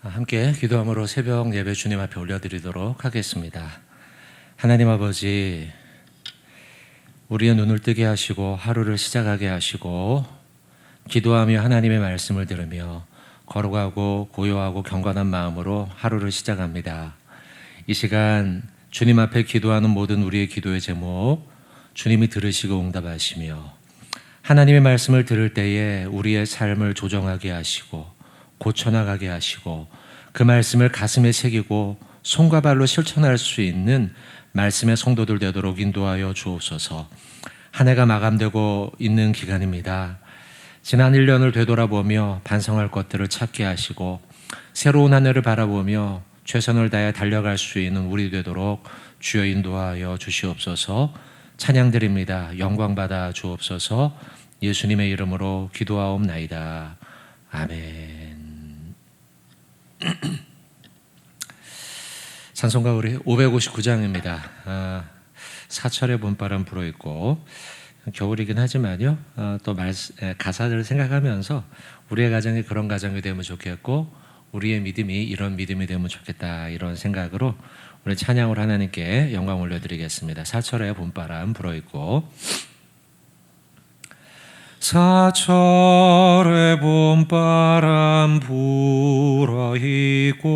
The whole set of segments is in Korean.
함께 기도함으로 새벽 예배 주님 앞에 올려드리도록 하겠습니다. 하나님 아버지, 우리의 눈을 뜨게 하시고 하루를 시작하게 하시고 기도하며 하나님의 말씀을 들으며 거룩하고 고요하고 경건한 마음으로 하루를 시작합니다. 이 시간 주님 앞에 기도하는 모든 우리의 기도의 제목 주님이 들으시고 응답하시며 하나님의 말씀을 들을 때에 우리의 삶을 조정하게 하시고 고쳐나가게 하시고 그 말씀을 가슴에 새기고 손과 발로 실천할 수 있는 말씀의 성도들 되도록 인도하여 주옵소서. 한 해가 마감되고 있는 기간입니다. 지난 1년을 되돌아보며 반성할 것들을 찾게 하시고 새로운 한 해를 바라보며 최선을 다해 달려갈 수 있는 우리 되도록 주여 인도하여 주시옵소서. 찬양드립니다. 영광 받아 주옵소서. 예수님의 이름으로 기도하옵나이다. 아멘. 찬송가 우리 559장입니다. 사철의 봄바람 불어있고 겨울이긴 하지만요, 또 가사들을 생각하면서 우리의 가정이 그런 가정이 되면 좋겠고 우리의 믿음이 이런 믿음이 되면 좋겠다, 이런 생각으로 우리 찬양으로 하나님께 영광 올려드리겠습니다. 사철의 봄바람 불어있고. 사철의 봄바람 불어있고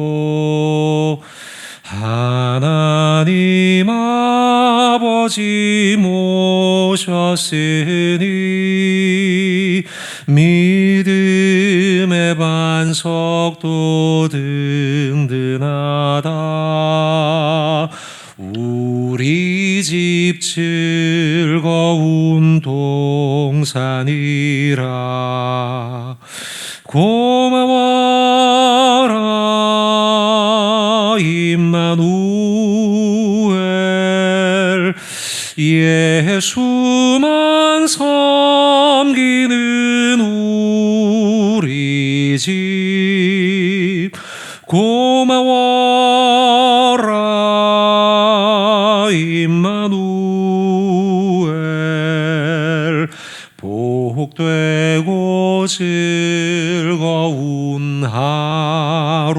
하나님 아버지 모셨으니 믿음의 반석도 든든하다. 우리 집 즐거운 동산이라. 고마워라 임마누엘. 예수만 섬기는 우리 집. 고마워라 임마누엘. 복되고 즐거운 하루하루.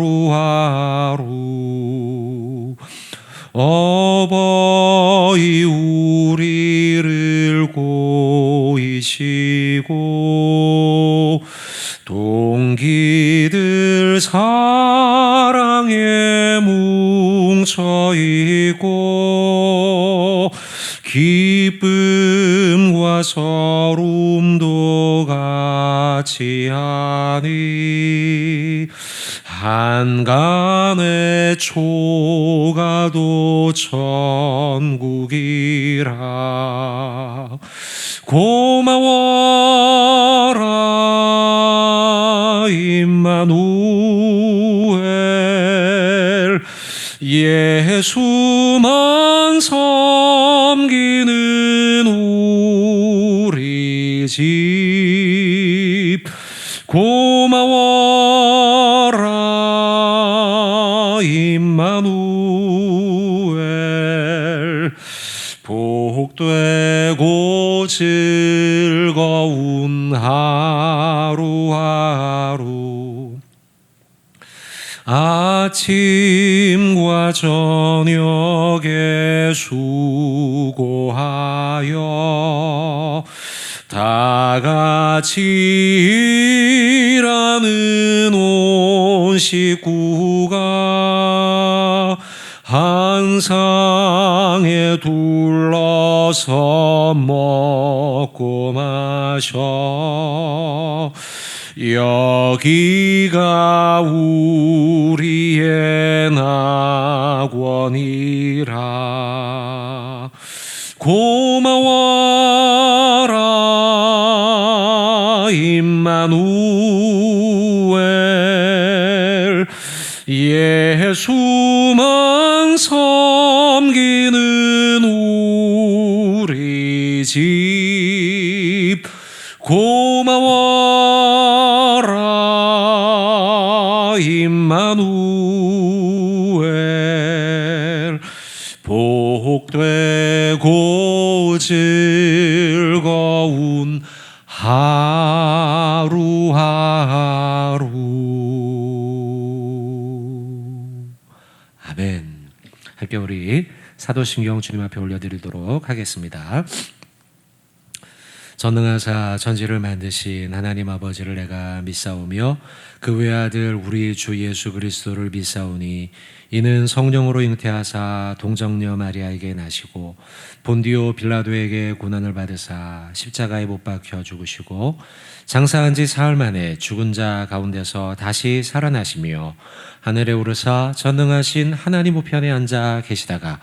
어버이 우리를 고이시고 동기들 사랑에 뭉쳐있고 기쁨과 서름도 같이 하니 한간의 초가도 천국이라. 고마워라 임마누엘. 예수만 섬기는 우리 집. 고마워라 임마누엘. 복되고 즐거운 하루하루. 아침과 저녁에 수고하여 다 같이 일하는 온 식구가 한 상에 둘러서 먹고 마셔. 여기가 우리의 낙원이라. 고마워라 임마누엘. 예수만 섬기는 우리 집. 고마워라 임마누엘. 복되고 즐거운 하루하루. 아멘. 함께 우리 사도신경 주님 앞에 올려드리도록 하겠습니다. 전능하사 천지를 만드신 하나님 아버지를 내가 믿사오며 그 외아들 우리 주 예수 그리스도를 믿사오니 이는 성령으로 잉태하사 동정녀 마리아에게 나시고 본디오 빌라도에게 고난을 받으사 십자가에 못 박혀 죽으시고 장사한 지 사흘 만에 죽은 자 가운데서 다시 살아나시며 하늘에 오르사 전능하신 하나님 우편에 앉아 계시다가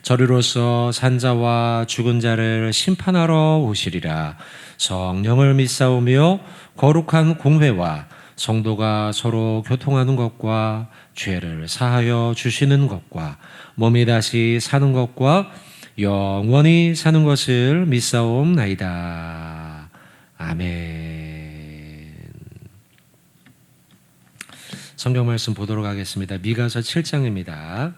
저리로서 산자와 죽은 자를 심판하러 오시리라. 성령을 믿사오며 거룩한 공회와 성도가 서로 교통하는 것과 죄를 사하여 주시는 것과 몸이 다시 사는 것과 영원히 사는 것을 믿사옵나이다. 아멘. 성경 말씀 보도록 하겠습니다. 미가서 7장입니다.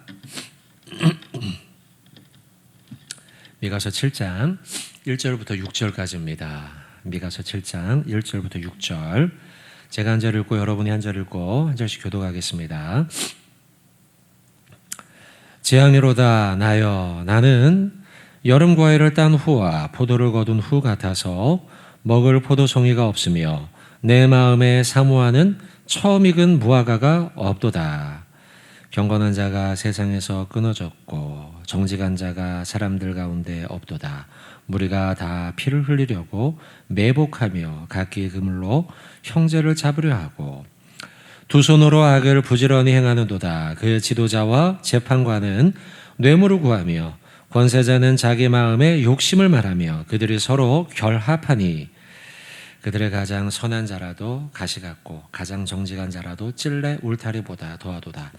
미가서 7장 1절부터 6절까지입니다. 미가서 7장 1절부터 6절. 제가 한 절 읽고 여러분이 한 절 읽고 한 절씩 교독하겠습니다. 재앙이로다 나여 나는 여름 과일을 딴 후와 포도를 거둔 후 같아서 먹을 포도송이가 없으며 내 마음에 사모하는 처음 익은 무화과가 없도다. 경건한 자가 세상에서 끊어졌고 정직한 자가 사람들 가운데 없도다. 무리가 다 피를 흘리려고 매복하며 각기 그물로 형제를 잡으려 하고 두 손으로 악을 부지런히 행하는도다. 그 지도자와 재판관은 뇌물을 구하며 권세자는 자기 마음에 욕심을 말하며 그들이 서로 결합하니 그들의 가장 선한 자라도 가시 같고 가장 정직한 자라도 찔레 울타리보다 더하도다.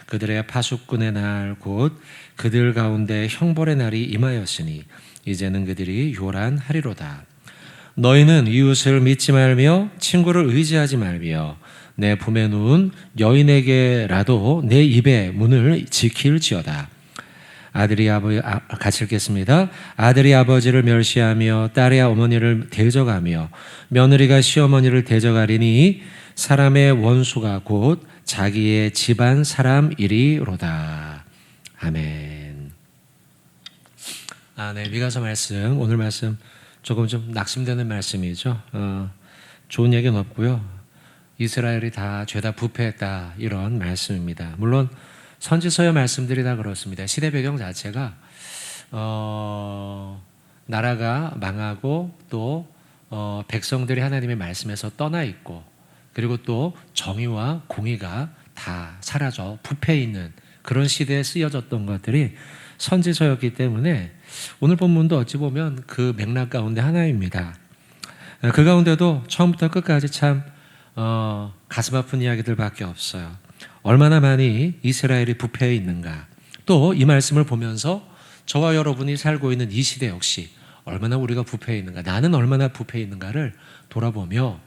그들의 파수꾼의 날 곧 그들 가운데 형벌의 날이 임하였으니 이제는 그들이 요란하리로다. 너희는 이웃을 믿지 말며 친구를 의지하지 말며 내 품에 누운 여인에게라도 내 입의 문을 지킬지어다. 같이 읽겠습니다. 아들이 아버지를 멸시하며 딸이 어머니를 대적하며 며느리가 시어머니를 대적하리니 사람의 원수가 곧 자기의 집안 사람이리로다. 아멘. 네, 미가서 말씀, 오늘 말씀 조금 좀 낙심되는 말씀이죠. 좋은 얘기는 없고요. 이스라엘이 다 죄다 부패했다 이런 말씀입니다. 물론 선지서의 말씀들이 다 그렇습니다. 시대 배경 자체가 나라가 망하고 또 백성들이 하나님의 말씀에서 떠나 있고 그리고 또 정의와 공의가 다 사라져 부패해 있는 그런 시대에 쓰여졌던 것들이 선지서였기 때문에 오늘 본문도 어찌 보면 그 맥락 가운데 하나입니다. 그 가운데도 처음부터 끝까지 참 가슴 아픈 이야기들밖에 없어요. 얼마나 많이 이스라엘이 부패해 있는가. 또 이 말씀을 보면서 저와 여러분이 살고 있는 이 시대 역시 얼마나 우리가 부패해 있는가, 나는 얼마나 부패해 있는가를 돌아보며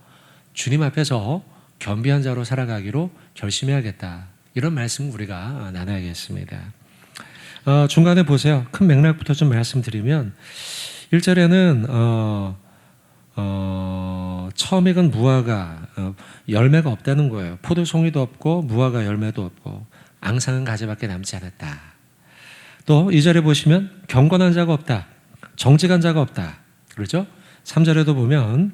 주님 앞에서 겸비한 자로 살아가기로 결심해야겠다. 이런 말씀 우리가 나눠야겠습니다. 중간에 보세요. 큰 맥락부터 좀 말씀드리면 1절에는 처음 익은 무화과 열매가 없다는 거예요. 포도송이도 없고 무화과 열매도 없고 앙상한 가지밖에 남지 않았다. 또 2절에 보시면 경건한 자가 없다. 정직한 자가 없다. 그렇죠? 3절에도 보면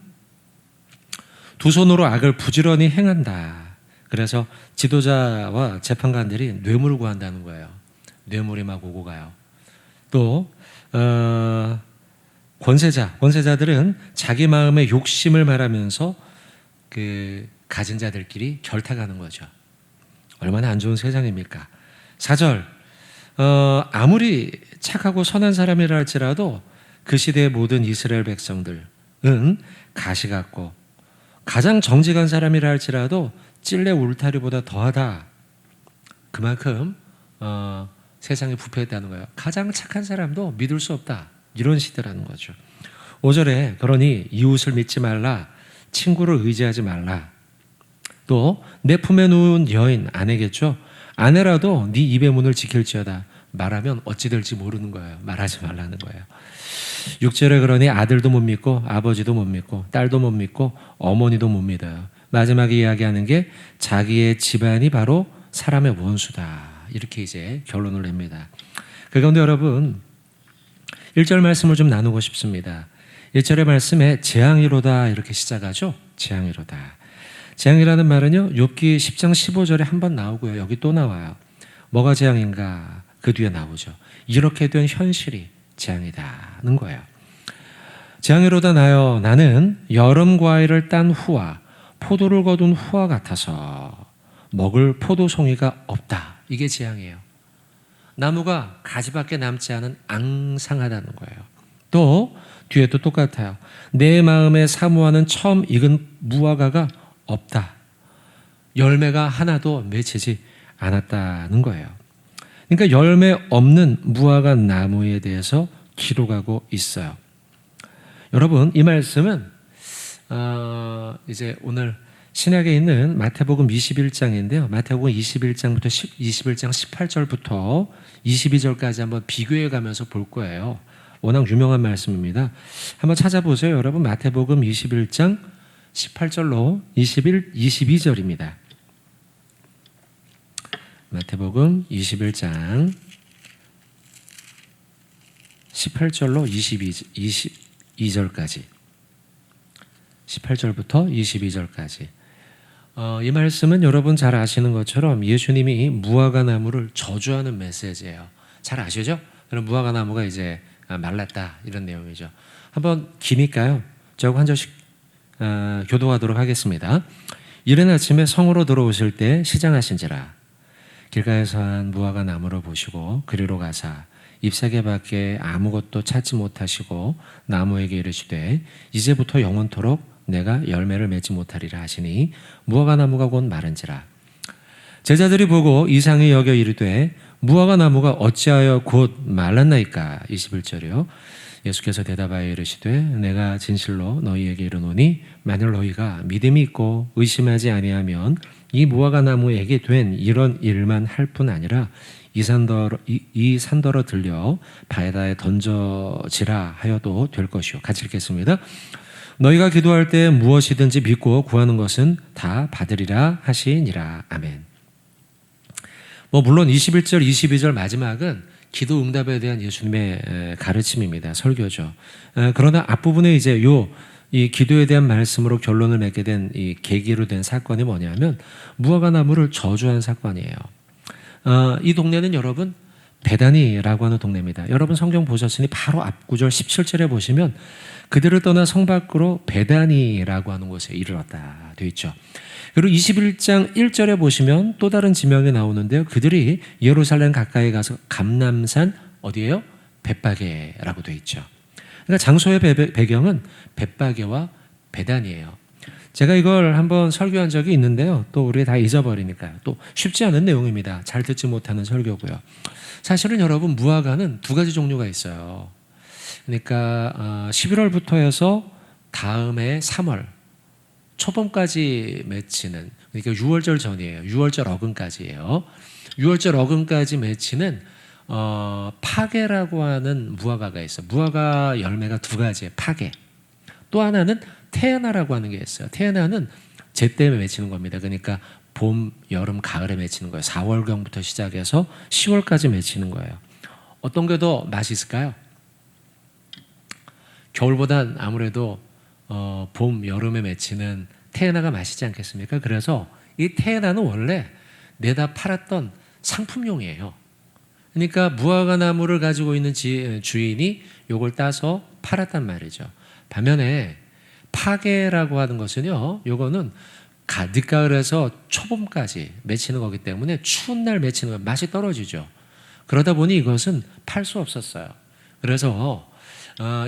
두 손으로 악을 부지런히 행한다. 그래서 지도자와 재판관들이 뇌물을 구한다는 거예요. 뇌물이 막 오고 가요. 또 권세자들은 자기 마음의 욕심을 말하면서 그 가진 자들끼리 결탁하는 거죠. 얼마나 안 좋은 세상입니까? 4절 아무리 착하고 선한 사람이라 할지라도 그 시대의 모든 이스라엘 백성들은 가시 같고 가장 정직한 사람이라 할지라도 찔레 울타리보다 더하다. 그만큼 세상에 부패했다는 거예요. 가장 착한 사람도 믿을 수 없다. 이런 시대라는 거죠. 5절에 그러니 이웃을 믿지 말라. 친구를 의지하지 말라. 또 내 품에 누운 여인, 아내겠죠. 아내라도 네 입의 문을 지킬지어다. 말하면 어찌 될지 모르는 거예요. 말하지 말라는 거예요. 6절에 그러니 아들도 못 믿고 아버지도 못 믿고 딸도 못 믿고 어머니도 못 믿어요. 마지막에 이야기하는 게 자기의 집안이 바로 사람의 원수다. 이렇게 이제 결론을 냅니다. 그 가운데 여러분 1절 말씀을 좀 나누고 싶습니다. 1절의 말씀에 재앙이로다 이렇게 시작하죠. 재앙이로다. 재앙이라는 말은요, 욥기 10장 15절에 한번 나오고요. 여기 또 나와요. 뭐가 재앙인가? 그 뒤에 나오죠. 이렇게 된 현실이 재앙이다는 거예요. 재앙이로다 나여 나는 여름 과일을 딴 후와 포도를 거둔 후와 같아서 먹을 포도송이가 없다. 이게 재앙이에요. 나무가 가지밖에 남지 않은 앙상하다는 거예요. 또 뒤에도 똑같아요. 내 마음에 사모하는 처음 익은 무화과가 없다. 열매가 하나도 맺히지 않았다는 거예요. 그러니까 열매 없는 무화과 나무에 대해서 기록하고 있어요. 여러분 이 말씀은 이제 오늘 신약에 있는 마태복음 21장인데요. 마태복음 21장부터 21장 18절부터 22절까지 한번 비교해 가면서 볼 거예요. 워낙 유명한 말씀입니다. 한번 찾아보세요. 여러분 마태복음 21장 18절로 22절입니다. 마태복음 21장 18절로 22절까지 18절부터 22절까지 이 말씀은 여러분 잘 아시는 것처럼 예수님이 무화과 나무를 저주하는 메시지예요. 잘 아시죠? 그럼 무화과 나무가 이제 말랐다 이런 내용이죠. 한번 기니까요. 저거 한 절씩 교도하도록 하겠습니다. 이른 아침에 성으로 들어오실 때 시장하신지라 길가에서 한 무화과 나무를 보시고 그리로 가사 잎사귀 밖에 아무것도 찾지 못하시고 나무에게 이르시되 이제부터 영원토록 내가 열매를 맺지 못하리라 하시니 무화과 나무가 곧 마른지라. 제자들이 보고 이상히 여겨 이르되 무화과 나무가 어찌하여 곧 말랐나이까. 21절이요. 예수께서 대답하여 이르시되 내가 진실로 너희에게 이르노니 만일 너희가 믿음이 있고 의심하지 아니하면 이 무화과 나무에게 된 이런 일만 할 뿐 아니라 이 산더러 들려 바다에 던져지라 하여도 될 것이요. 같이 읽겠습니다. 너희가 기도할 때 무엇이든지 믿고 구하는 것은 다 받으리라 하시니라. 아멘. 물론 21절, 22절 마지막은 기도 응답에 대한 예수님의 가르침입니다. 설교죠. 그러나 앞부분에 이제 이 기도에 대한 말씀으로 결론을 맺게 된 이 계기로 된 사건이 뭐냐면 무화과 나무를 저주한 사건이에요. 이 동네는 여러분 베다니라고 하는 동네입니다. 여러분 성경 보셨으니 바로 앞구절 17절에 보시면 그들을 떠나 성 밖으로 베다니라고 하는 곳에 이르렀다 되어 있죠. 그리고 21장 1절에 보시면 또 다른 지명이 나오는데요. 그들이 예루살렘 가까이 가서 감람산 어디예요? 벳바게라고 되어 있죠. 그러니까 장소의 배경은 벳바게와 베단이에요. 제가 이걸 한번 설교한 적이 있는데요. 또 우리 다 잊어버리니까요. 또 쉽지 않은 내용입니다. 잘 듣지 못하는 설교고요. 사실은 여러분 무화과는 두 가지 종류가 있어요. 그러니까 11월부터 해서 다음해 3월 초봄까지 맺히는, 그러니까 6월절 전이에요. 6월절 어근까지예요. 6월절 어근까지 맺히는 파게라고 하는 무화과가 있어요. 무화과 열매가 두 가지예요. 파게. 또 하나는 테에나라고 하는 게 있어요. 테에나는 제때 맺히는 겁니다. 그러니까 봄, 여름, 가을에 맺히는 거예요. 4월경부터 시작해서 10월까지 맺히는 거예요. 어떤 게 더 맛있을까요? 겨울보단 아무래도 봄, 여름에 맺히는 테에나가 맛있지 않겠습니까? 그래서 이 테에나는 원래 내다 팔았던 상품용이에요. 그러니까 무화과 나무를 가지고 있는 주인이 이걸 따서 팔았단 말이죠. 반면에 파게라고 하는 것은요, 요거는 늦가을에서 초봄까지 맺히는 거기 때문에 추운 날 맺히는 건 맛이 떨어지죠. 그러다 보니 이것은 팔 수 없었어요. 그래서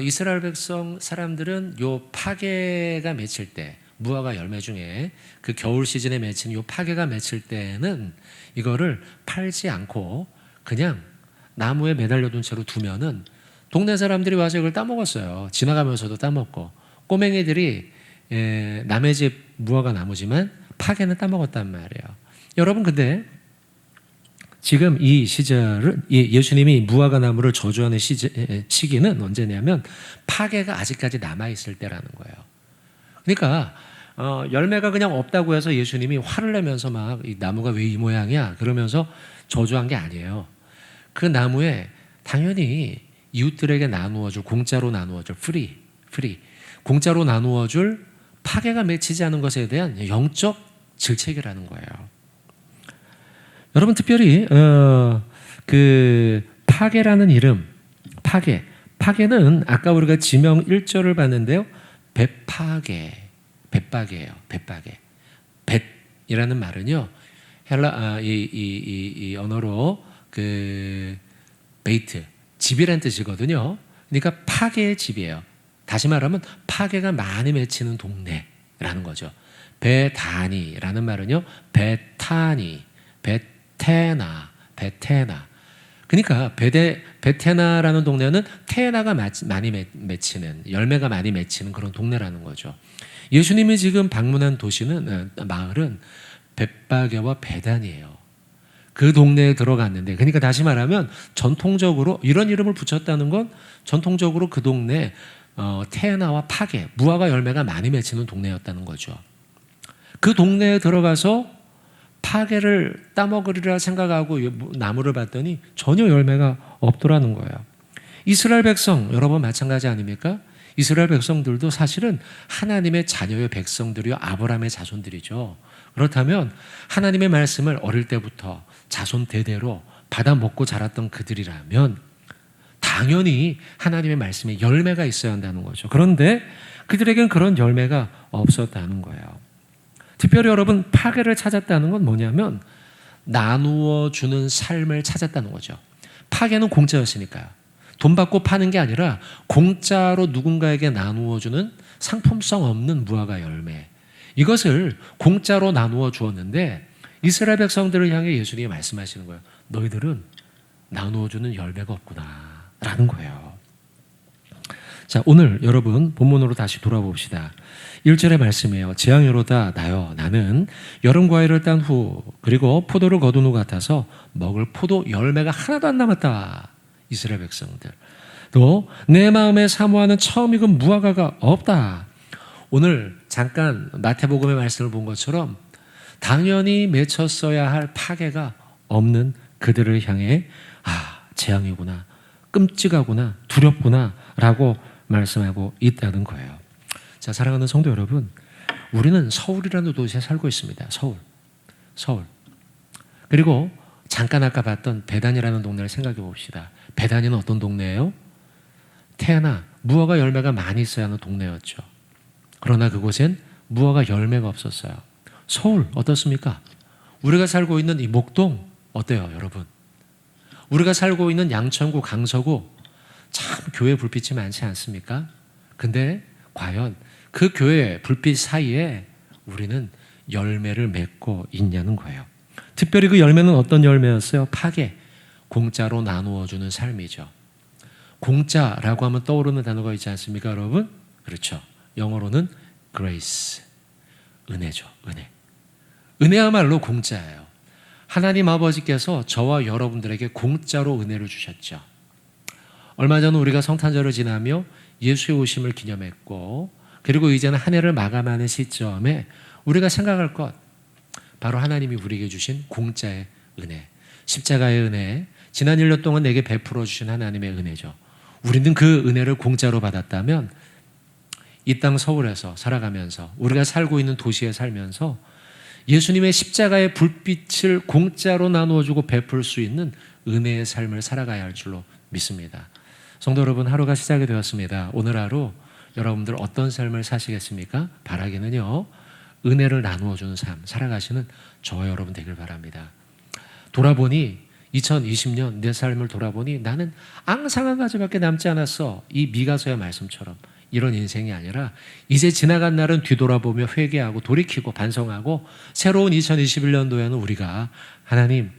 이스라엘 백성 사람들은 요 파게가 맺힐 때, 무화과 열매 중에 그 겨울 시즌에 맺히는 요 파게가 맺힐 때는 이거를 팔지 않고 그냥 나무에 매달려둔 채로 두면은 동네 사람들이 와서 이걸 따먹었어요. 지나가면서도 따먹고. 꼬맹이들이 남의 집 무화과 나무지만 파게는 따먹었단 말이에요. 여러분 근데 지금 이 시절은 예수님이 무화과 나무를 저주하는 시기는 언제냐면 파게가 아직까지 남아있을 때라는 거예요. 그러니까 열매가 그냥 없다고 해서 예수님이 화를 내면서 막 이 나무가 왜 이 모양이야 그러면서 저주한 게 아니에요. 그 나무에 당연히 이웃들에게 나누어줄, 공짜로 나누어줄, 프리 공짜로 나누어줄 파괴가 맺히지 않은 것에 대한 영적 질책이라는 거예요. 여러분 특별히 그 파괴라는 이름, 파괴는 아까 우리가 지명 1절을 봤는데요. 벳파괴예요. 벳이라는 말은요. 이 언어로 그 베이트, 집이란 뜻이거든요. 그러니까 파괴의 집이에요. 다시 말하면 파괴가 많이 맺히는 동네라는 거죠. 베다니라는 말은요. 베테나. 그러니까 베테나라는 동네는 테나가 많이 맺히는, 열매가 많이 맺히는 그런 동네라는 거죠. 예수님이 지금 방문한 마을은 벳바게와 베단이에요. 그 동네에 들어갔는데, 그러니까 다시 말하면 전통적으로 이런 이름을 붙였다는 건 전통적으로 그 동네 테나와 파괴, 무화과 열매가 많이 맺히는 동네였다는 거죠. 그 동네에 들어가서 파괴를 따먹으리라 생각하고 나무를 봤더니 전혀 열매가 없더라는 거예요. 이스라엘 백성 여러분 마찬가지 아닙니까? 이스라엘 백성들도 사실은 하나님의 자녀의 백성들이요, 아브라함의 자손들이죠. 그렇다면 하나님의 말씀을 어릴 때부터 자손 대대로 받아 먹고 자랐던 그들이라면 당연히 하나님의 말씀에 열매가 있어야 한다는 거죠. 그런데 그들에겐 그런 열매가 없었다는 거예요. 특별히 여러분 파괴를 찾았다는 건 뭐냐면 나누어 주는 삶을 찾았다는 거죠. 파괴는 공짜였으니까요. 돈 받고 파는 게 아니라 공짜로 누군가에게 나누어 주는 상품성 없는 무화과 열매. 이것을 공짜로 나누어 주었는데 이스라엘 백성들을 향해 예수님이 말씀하시는 거예요. 너희들은 나누어 주는 열매가 없구나 라는 거예요. 자, 오늘 여러분 본문으로 다시 돌아봅시다. 1절의 말씀이에요. 재앙이로다 나여 나는 여름 과일을 딴 후 그리고 포도를 거둔 후 같아서 먹을 포도 열매가 하나도 안 남았다. 이스라엘 백성들. 또 내 마음에 사모하는 처음 익은 무화과가 없다. 오늘 잠깐 마태복음의 말씀을 본 것처럼 당연히 맺혔어야 할 파괴가 없는 그들을 향해 재앙이구나, 끔찍하구나, 두렵구나 라고 말씀하고 있다는 거예요. 자, 사랑하는 성도 여러분, 우리는 서울이라는 도시에 살고 있습니다. 서울. 그리고 잠깐 아까 봤던 베단이라는 동네를 생각해 봅시다. 베단이는 어떤 동네예요? 테나, 무화과 열매가 많이 있어야 하는 동네였죠. 그러나 그곳엔 무화과 열매가 없었어요. 서울 어떻습니까? 우리가 살고 있는 이 목동 어때요, 여러분? 우리가 살고 있는 양천구, 강서구 참 교회 불빛이 많지 않습니까? 근데 과연 그 교회 불빛 사이에 우리는 열매를 맺고 있냐는 거예요. 특별히 그 열매는 어떤 열매였어요? 파괴, 공짜로 나누어 주는 삶이죠. 공짜라고 하면 떠오르는 단어가 있지 않습니까, 여러분? 그렇죠. 영어로는 grace, 은혜죠. 은혜야말로 공짜예요. 하나님 아버지께서 저와 여러분들에게 공짜로 은혜를 주셨죠. 얼마 전 우리가 성탄절을 지나며 예수의 오심을 기념했고, 그리고 이제는 한 해를 마감하는 시점에 우리가 생각할 것, 바로 하나님이 우리에게 주신 공짜의 은혜, 십자가의 은혜, 지난 1년 동안 내게 베풀어 주신 하나님의 은혜죠. 우리는 그 은혜를 공짜로 받았다면 이 땅 서울에서 살아가면서, 우리가 살고 있는 도시에 살면서 예수님의 십자가의 불빛을 공짜로 나누어주고 베풀 수 있는 은혜의 삶을 살아가야 할 줄로 믿습니다. 성도 여러분, 하루가 시작이 되었습니다. 오늘 하루 여러분들 어떤 삶을 사시겠습니까? 바라기는요, 은혜를 나누어주는 삶 살아가시는 저와 여러분 되길 바랍니다. 돌아보니 2020년 내 삶을 돌아보니 나는 앙상한 가지밖에 남지 않았어. 이 미가서의 말씀처럼 이런 인생이 아니라 이제 지나간 날은 뒤돌아보며 회개하고 돌이키고 반성하고 새로운 2021년도에는 우리가 하나님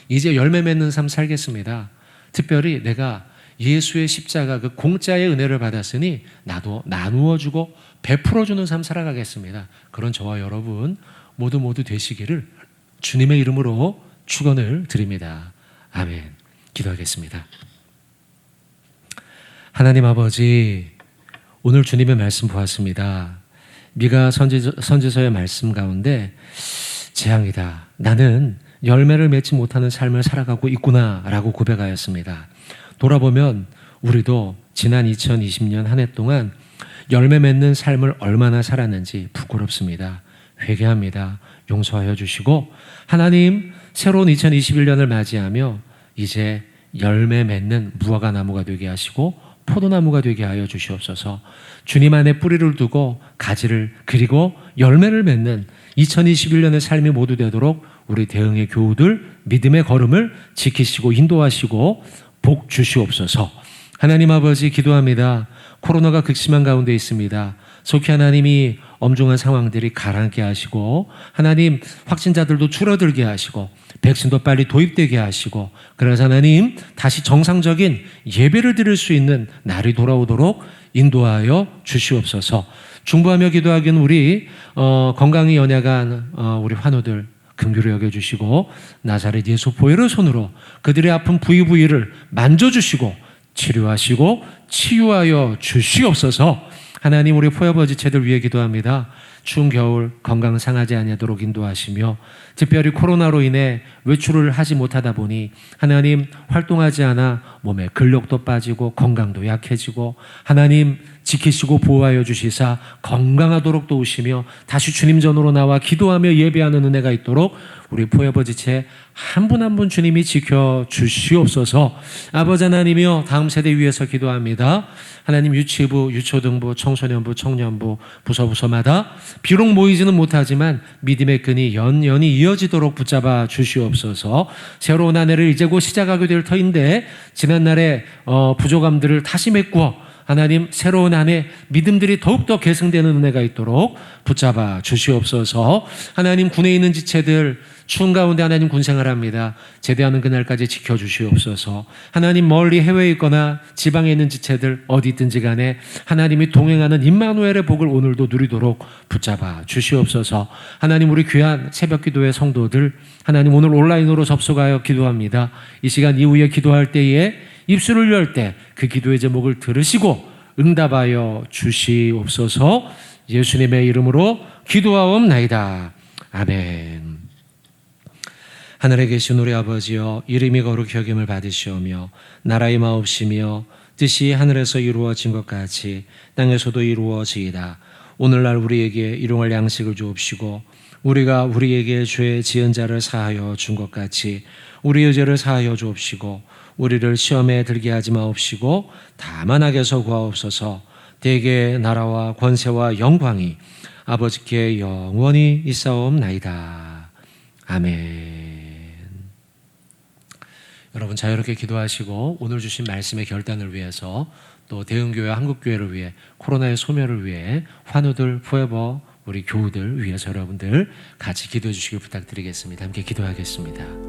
이제 열매 맺는 삶 살겠습니다. 특별히 내가 예수의 십자가 그 공짜의 은혜를 받았으니 나도 나누어주고 베풀어주는 삶 살아가겠습니다. 그런 저와 여러분 모두 되시기를 주님의 이름으로 축원을 드립니다. 아멘. 기도하겠습니다. 하나님 아버지, 오늘 주님의 말씀 보았습니다. 미가 선지서의 말씀 가운데 재앙이다. 나는 열매를 맺지 못하는 삶을 살아가고 있구나라고 고백하였습니다. 돌아보면 우리도 지난 2020년 한 해 동안 열매 맺는 삶을 얼마나 살았는지 부끄럽습니다. 회개합니다. 용서하여 주시고 하나님 새로운 2021년을 맞이하며 이제 열매 맺는 무화과 나무가 되게 하시고 포도나무가 되게 하여 주시옵소서. 주님 안에 뿌리를 두고 가지를 그리고 열매를 맺는 2021년의 삶이 모두 되도록 우리 대흥의 교우들 믿음의 걸음을 지키시고 인도하시고 복 주시옵소서. 하나님 아버지 기도합니다. 코로나가 극심한 가운데 있습니다. 속히 하나님이 엄중한 상황들이 가라앉게 하시고 하나님 확진자들도 줄어들게 하시고 백신도 빨리 도입되게 하시고 그래서 하나님 다시 정상적인 예배를 드릴 수 있는 날이 돌아오도록 인도하여 주시옵소서. 중보하며 기도하기는 우리 건강이 연약한 우리 환우들 긍휼히 여겨주시고 나사렛 예수 보혈의 손으로 그들의 아픈 부위를 만져주시고 치료하시고 치유하여 주시옵소서. 하나님 우리 포여버지체들 위해 기도합니다. 추운 겨울 건강 상하지 아니하도록 인도하시며 특별히 코로나로 인해 외출을 하지 못하다 보니 하나님 활동하지 않아 몸에 근력도 빠지고 건강도 약해지고 하나님 지키시고 보호하여 주시사 건강하도록 도우시며 다시 주님 전으로 나와 기도하며 예배하는 은혜가 있도록 우리 포여버지체 한 분 한 분 주님이 지켜주시옵소서. 아버지 하나님이여 다음 세대 위해서 기도합니다. 하나님 유치부, 유초등부, 청소년부, 청년부 부서마다 비록 모이지는 못하지만 믿음의 끈이 연연히 이어지도록 붙잡아 주시옵소서. 새로운 한 해를 이제 곧 시작하게 될 터인데 지난날의 부족함들을 다시 메꾸어 하나님 새로운 한 해 믿음들이 더욱더 계승되는 은혜가 있도록 붙잡아 주시옵소서. 하나님 군에 있는 지체들 추운 가운데 하나님 군생활합니다. 제대하는 그날까지 지켜주시옵소서. 하나님 멀리 해외에 있거나 지방에 있는 지체들 어디 있든지 간에 하나님이 동행하는 임마누엘의 복을 오늘도 누리도록 붙잡아 주시옵소서. 하나님 우리 귀한 새벽기도의 성도들 하나님 오늘 온라인으로 접속하여 기도합니다. 이 시간 이후에 기도할 때에 입술을 열 때 그 기도의 제목을 들으시고 응답하여 주시옵소서. 예수님의 이름으로 기도하옵나이다. 아멘. 하늘에 계신 우리 아버지여 이름이 거룩히 여김을 받으시오며 나라의 마옵시며 뜻이 하늘에서 이루어진 것 같이 땅에서도 이루어지이다. 오늘날 우리에게 일용할 양식을 주옵시고 우리가 우리에게 죄 지은 자를 사하여 준 것 같이 우리의 죄를 사하여 주옵시고 우리를 시험에 들게 하지 마옵시고 다만 악에서 구하옵소서. 대개 나라와 권세와 영광이 아버지께 영원히 있사옵나이다. 아멘. 여러분 자유롭게 기도하시고 오늘 주신 말씀의 결단을 위해서 또 대흥교회 한국교회를 위해 코로나의 소멸을 위해 환우들 포에버 우리 교우들 위해서 여러분들 같이 기도해 주시길 부탁드리겠습니다. 함께 기도하겠습니다.